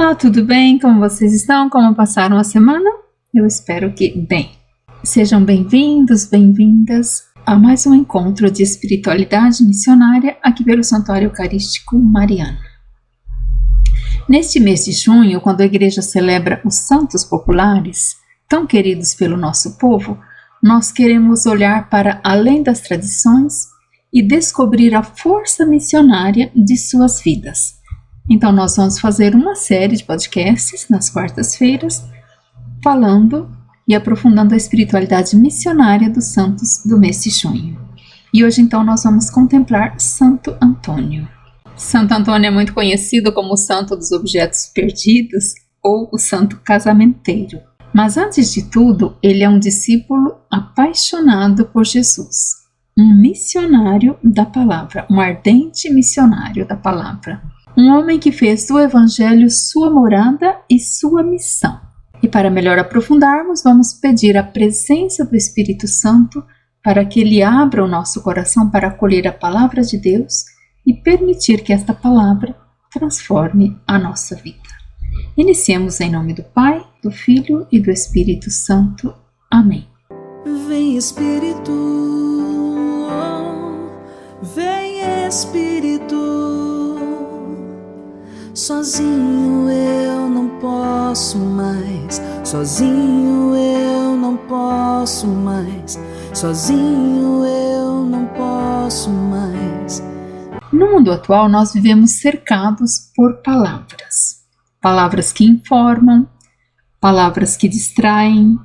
Olá, tudo bem? Como vocês estão? Como passaram a semana? Eu espero que bem. Sejam bem-vindos, bem-vindas a mais um encontro de espiritualidade missionária aqui pelo Santuário Eucarístico Mariano. Neste mês de junho, quando a Igreja celebra os santos populares, tão queridos pelo nosso povo, nós queremos olhar para além das tradições e descobrir a força missionária de suas vidas. Então nós vamos fazer uma série de podcasts nas quartas-feiras, falando e aprofundando a espiritualidade missionária dos santos do mês de junho. E hoje então nós vamos contemplar Santo Antônio. Santo Antônio é muito conhecido como o santo dos objetos perdidos ou o santo casamenteiro. Mas antes de tudo, ele é um discípulo apaixonado por Jesus, um missionário da palavra, um ardente missionário da palavra. Um homem que fez do Evangelho sua morada e sua missão. E para melhor aprofundarmos, vamos pedir a presença do Espírito Santo para que ele abra o nosso coração para acolher a palavra de Deus e permitir que esta palavra transforme a nossa vida. Iniciemos em nome do Pai, do Filho e do Espírito Santo. Amém. Vem Espírito, vem Espírito. Sozinho eu não posso mais, sozinho eu não posso mais, sozinho eu não posso mais. No mundo atual, nós vivemos cercados por palavras. Palavras que informam, palavras que distraem,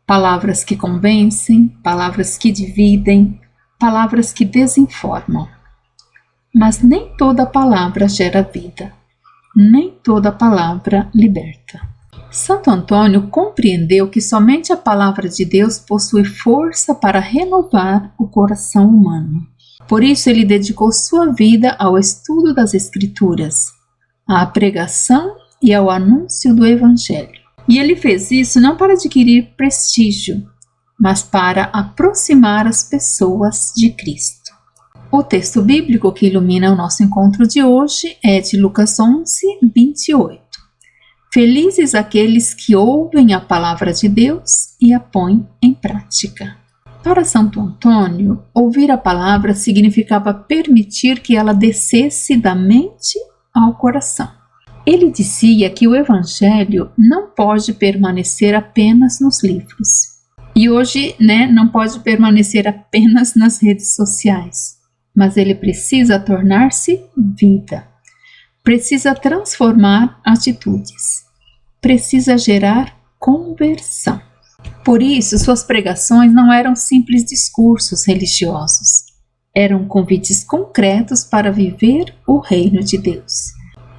palavras que convencem, palavras que dividem, palavras que desinformam. Mas nem toda palavra gera vida. Nem toda palavra liberta. Santo Antônio compreendeu que somente a palavra de Deus possui força para renovar o coração humano. Por isso ele dedicou sua vida ao estudo das Escrituras, à pregação e ao anúncio do Evangelho. E ele fez isso não para adquirir prestígio, mas para aproximar as pessoas de Cristo. O texto bíblico que ilumina o nosso encontro de hoje é de Lucas 11, 28. Felizes aqueles que ouvem a palavra de Deus e a põem em prática. Para Santo Antônio, ouvir a palavra significava permitir que ela descesse da mente ao coração. Ele dizia que o Evangelho não pode permanecer apenas nos livros. E hoje, não pode permanecer apenas nas redes sociais. Mas ele precisa tornar-se vida, precisa transformar atitudes, precisa gerar conversão. Por isso, suas pregações não eram simples discursos religiosos, eram convites concretos para viver o reino de Deus.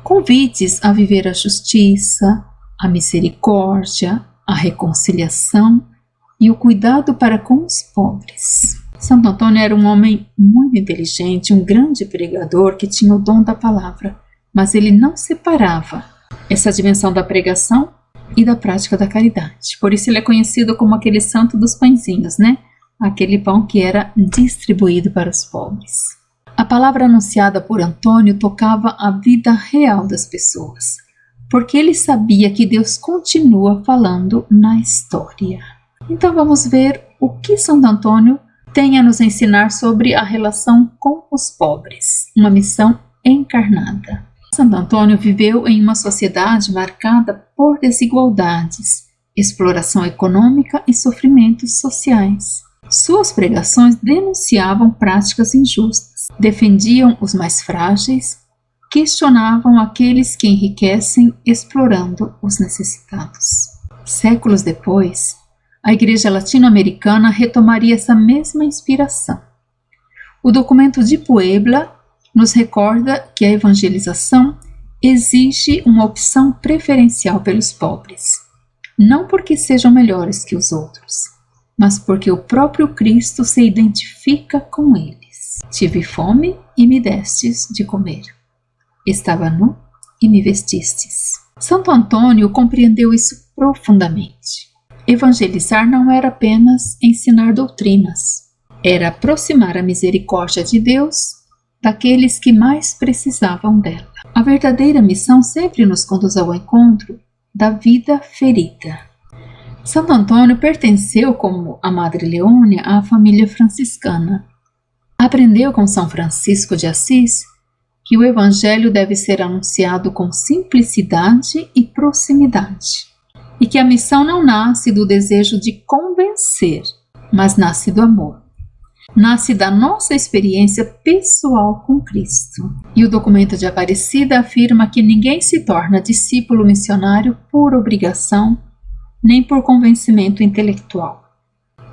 Convites a viver a justiça, a misericórdia, a reconciliação e o cuidado para com os pobres. Santo Antônio era um homem muito inteligente, um grande pregador que tinha o dom da palavra, mas ele não separava essa dimensão da pregação e da prática da caridade. Por isso ele é conhecido como aquele santo dos pãezinhos, Aquele pão que era distribuído para os pobres. A palavra anunciada por Antônio tocava a vida real das pessoas, porque ele sabia que Deus continua falando na história. Então vamos ver o que Santo Antônio tem a nos ensinar sobre a relação com os pobres, uma missão encarnada. Santo Antônio viveu em uma sociedade marcada por desigualdades, exploração econômica e sofrimentos sociais. Suas pregações denunciavam práticas injustas, defendiam os mais frágeis, questionavam aqueles que enriquecem explorando os necessitados. Séculos depois, a Igreja Latino-Americana retomaria essa mesma inspiração. O documento de Puebla nos recorda que a evangelização exige uma opção preferencial pelos pobres, não porque sejam melhores que os outros, mas porque o próprio Cristo se identifica com eles. Tive fome e me destes de comer. Estava nu e me vestistes. Santo Antônio compreendeu isso profundamente. Evangelizar não era apenas ensinar doutrinas, era aproximar a misericórdia de Deus daqueles que mais precisavam dela. A verdadeira missão sempre nos conduz ao encontro da vida ferida. Santo Antônio pertenceu, como a Madre Leônia, à família franciscana. Aprendeu com São Francisco de Assis que o Evangelho deve ser anunciado com simplicidade e proximidade, e que a missão não nasce do desejo de convencer, mas nasce do amor. Nasce da nossa experiência pessoal com Cristo. E o documento de Aparecida afirma que ninguém se torna discípulo missionário por obrigação, nem por convencimento intelectual,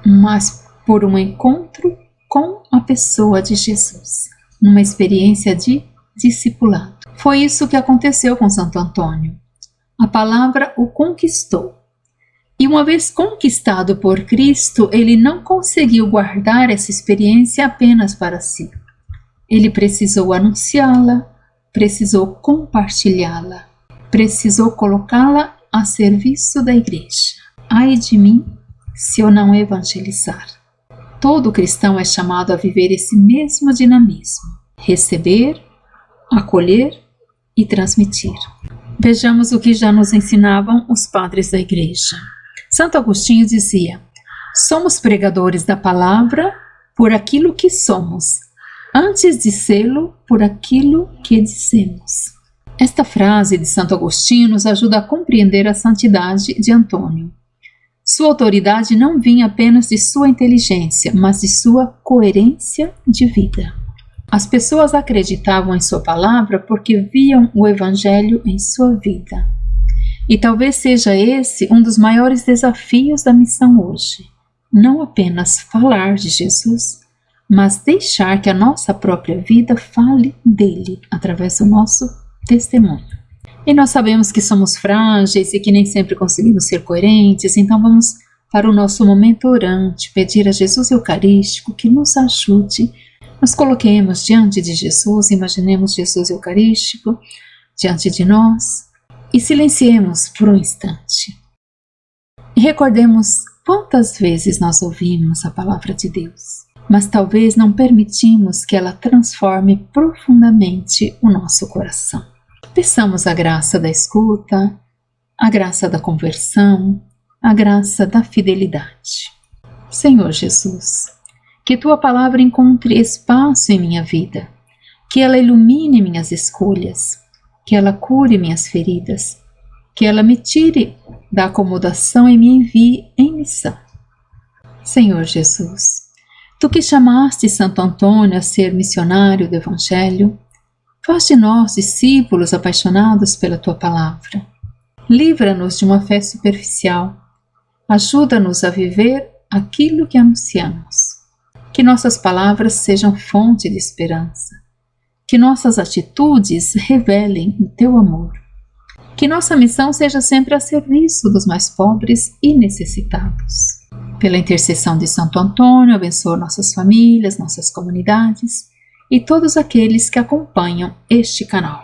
mas por um encontro com a pessoa de Jesus, numa experiência de discipulado. Foi isso que aconteceu com Santo Antônio. A palavra o conquistou. E uma vez conquistado por Cristo, ele não conseguiu guardar essa experiência apenas para si. Ele precisou anunciá-la, precisou compartilhá-la, precisou colocá-la a serviço da igreja. Ai de mim, se eu não evangelizar. Todo cristão é chamado a viver esse mesmo dinamismo: receber, acolher e transmitir. Vejamos o que já nos ensinavam os padres da igreja. Santo Agostinho dizia: somos pregadores da palavra por aquilo que somos, antes de sê-lo por aquilo que dizemos. Esta frase de Santo Agostinho nos ajuda a compreender a santidade de Antônio. Sua autoridade não vinha apenas de sua inteligência, mas de sua coerência de vida. As pessoas acreditavam em sua palavra porque viam o Evangelho em sua vida. E talvez seja esse um dos maiores desafios da missão hoje. Não apenas falar de Jesus, mas deixar que a nossa própria vida fale dele através do nosso testemunho. E nós sabemos que somos frágeis e que nem sempre conseguimos ser coerentes, então vamos para o nosso momento orante, pedir a Jesus Eucarístico que nos ajude. Nos coloquemos diante de Jesus, imaginemos Jesus Eucarístico diante de nós e silenciemos por um instante. E recordemos quantas vezes nós ouvimos a palavra de Deus, mas talvez não permitimos que ela transforme profundamente o nosso coração. Peçamos a graça da escuta, a graça da conversão, a graça da fidelidade. Senhor Jesus, que Tua palavra encontre espaço em minha vida, que ela ilumine minhas escolhas, que ela cure minhas feridas, que ela me tire da acomodação e me envie em missão. Senhor Jesus, Tu que chamaste Santo Antônio a ser missionário do Evangelho, faz de nós discípulos apaixonados pela Tua palavra. Livra-nos de uma fé superficial. Ajuda-nos a viver aquilo que anunciamos. Que nossas palavras sejam fonte de esperança. Que nossas atitudes revelem o Teu amor. Que nossa missão seja sempre a serviço dos mais pobres e necessitados. Pela intercessão de Santo Antônio, abençoa nossas famílias, nossas comunidades e todos aqueles que acompanham este canal.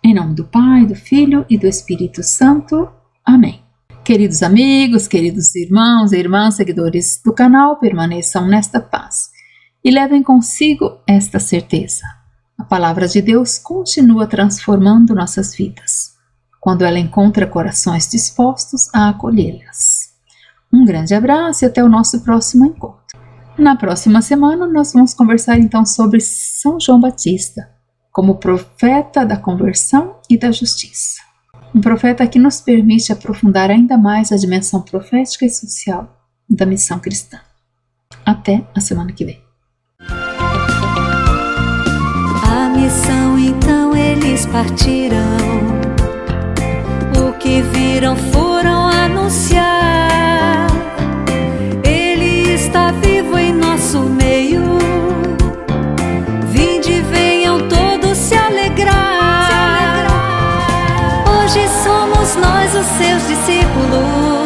Em nome do Pai, do Filho e do Espírito Santo. Amém. Queridos amigos, queridos irmãos e irmãs, seguidores do canal, permaneçam nesta paz e levem consigo esta certeza. A palavra de Deus continua transformando nossas vidas, quando ela encontra corações dispostos a acolhê-las. Um grande abraço e até o nosso próximo encontro. Na próxima semana nós vamos conversar então sobre São João Batista, como profeta da conversão e da justiça. Um profeta que nos permite aprofundar ainda mais a dimensão profética e social da missão cristã. Até a semana que vem. A missão então eles partirão, o que viram foram anunciar. Ele está vivo em nosso meio, vinde venham todos se alegrar. Hoje somos nós os seus discípulos.